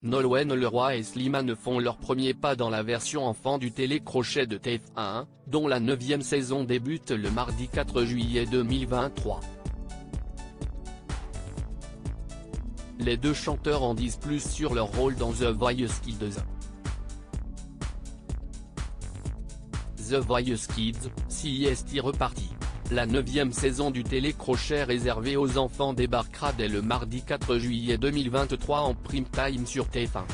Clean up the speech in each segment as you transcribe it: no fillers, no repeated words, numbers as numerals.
Nolwenn Leroy et Slimane font leur premier pas dans la version enfant du télécrochet de TF1, dont la 9e saison débute le mardi 4 juillet 2023. Les deux chanteurs en disent plus sur leur rôle dans The Voice Kids. The Voice Kids, CIST reparti. La 9e saison du télécrochet réservée aux enfants débarquera dès le mardi 4 juillet 2023 en prime time sur TF1.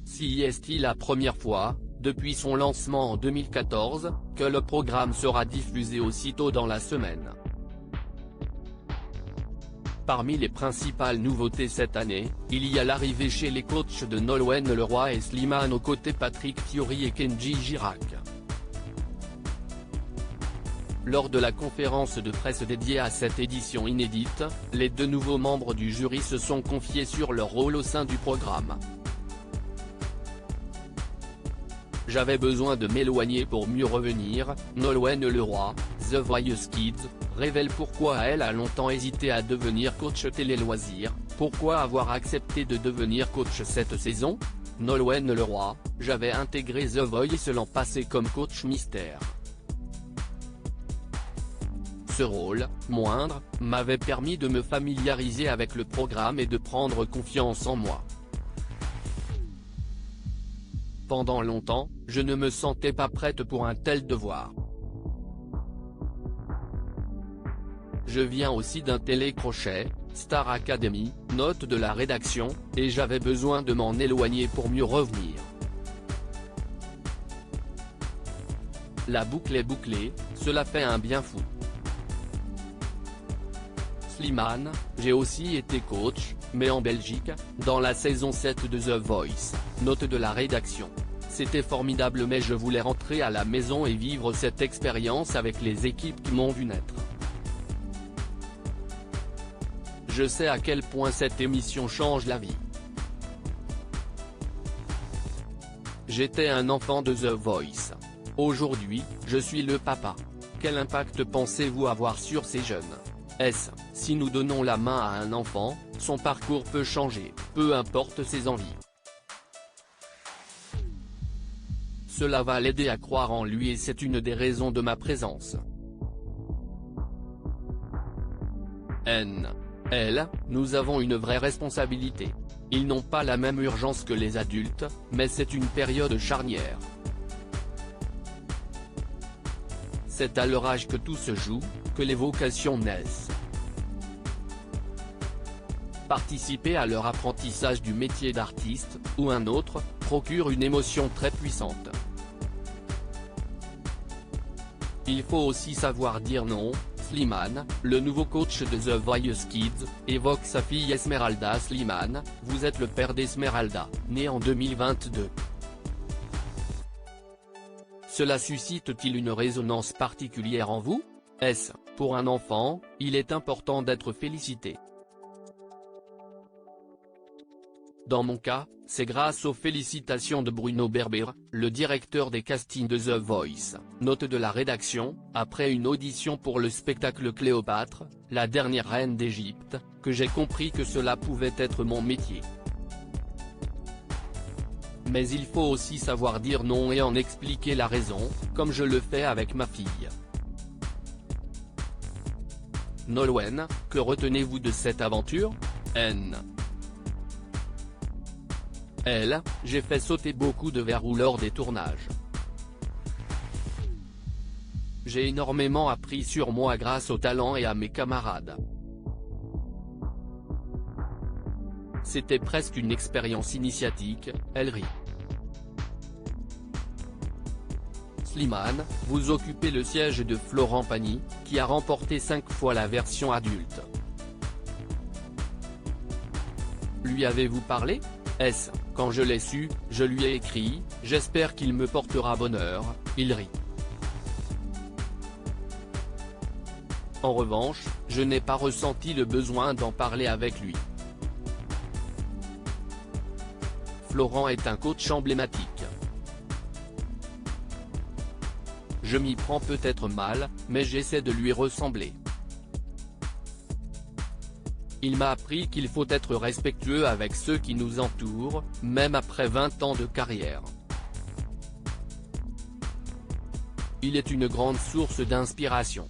CIST la première fois, depuis son lancement en 2014, que le programme sera diffusé aussitôt dans la semaine. Parmi les principales nouveautés cette année, il y a l'arrivée chez les coachs de Nolwenn Leroy et Slimane aux côtés Patrick Fiori et Kenji Girac. Lors de la conférence de presse dédiée à cette édition inédite, les deux nouveaux membres du jury se sont confiés sur leur rôle au sein du programme. J'avais besoin de m'éloigner pour mieux revenir, Nolwenn Leroy, The Voice Kids, révèle pourquoi elle a longtemps hésité à devenir coach télé-loisirs, pourquoi avoir accepté de devenir coach cette saison. Nolwenn Leroy, j'avais intégré The Voice l'an passé comme coach mystère. Ce rôle, moindre, m'avait permis de me familiariser avec le programme et de prendre confiance en moi. Pendant longtemps, je ne me sentais pas prête pour un tel devoir. Je viens aussi d'un télécrochet, Star Academy, note de la rédaction, et j'avais besoin de m'en éloigner pour mieux revenir. La boucle est bouclée, cela fait un bien fou. Slimane, j'ai aussi été coach, mais en Belgique, dans la saison 7 de The Voice, note de la rédaction. C'était formidable mais je voulais rentrer à la maison et vivre cette expérience avec les équipes qui m'ont vu naître. Je sais à quel point cette émission change la vie. J'étais un enfant de The Voice. Aujourd'hui, je suis le papa. Quel impact pensez-vous avoir sur ces jeunes ? Si nous donnons la main à un enfant, son parcours peut changer, peu importe ses envies. Cela va l'aider à croire en lui et c'est une des raisons de ma présence. Nous avons une vraie responsabilité. Ils n'ont pas la même urgence que les adultes, mais c'est une période charnière. C'est à leur âge que tout se joue, que les vocations naissent. Participer à leur apprentissage du métier d'artiste, ou un autre, procure une émotion très puissante. Il faut aussi savoir dire non. Slimane, le nouveau coach de The Voice Kids, évoque sa fille Esmeralda Slimane, vous êtes le père d'Esmeralda, née en 2022. Cela suscite-t-il une résonance particulière en vous ? Pour un enfant, il est important d'être félicité. Dans mon cas, c'est grâce aux félicitations de Bruno Berber, le directeur des castings de The Voice, note de la rédaction, après une audition pour le spectacle Cléopâtre, la dernière reine d'Égypte, que j'ai compris que cela pouvait être mon métier. Mais il faut aussi savoir dire non et en expliquer la raison, comme je le fais avec ma fille. Nolwenn, que retenez-vous de cette aventure ? J'ai fait sauter beaucoup de verrous lors des tournages. J'ai énormément appris sur moi grâce au talent et à mes camarades. C'était presque une expérience initiatique, elle rit. Slimane, vous occupez le siège de Florent Pagny, qui a remporté 5 fois la version adulte. Lui avez-vous parlé ? Quand je l'ai su, je lui ai écrit, j'espère qu'il me portera bonheur, il rit. En revanche, je n'ai pas ressenti le besoin d'en parler avec lui. Florent est un coach emblématique. Je m'y prends peut-être mal, mais j'essaie de lui ressembler. Il m'a appris qu'il faut être respectueux avec ceux qui nous entourent, même après 20 ans de carrière. Il est une grande source d'inspiration.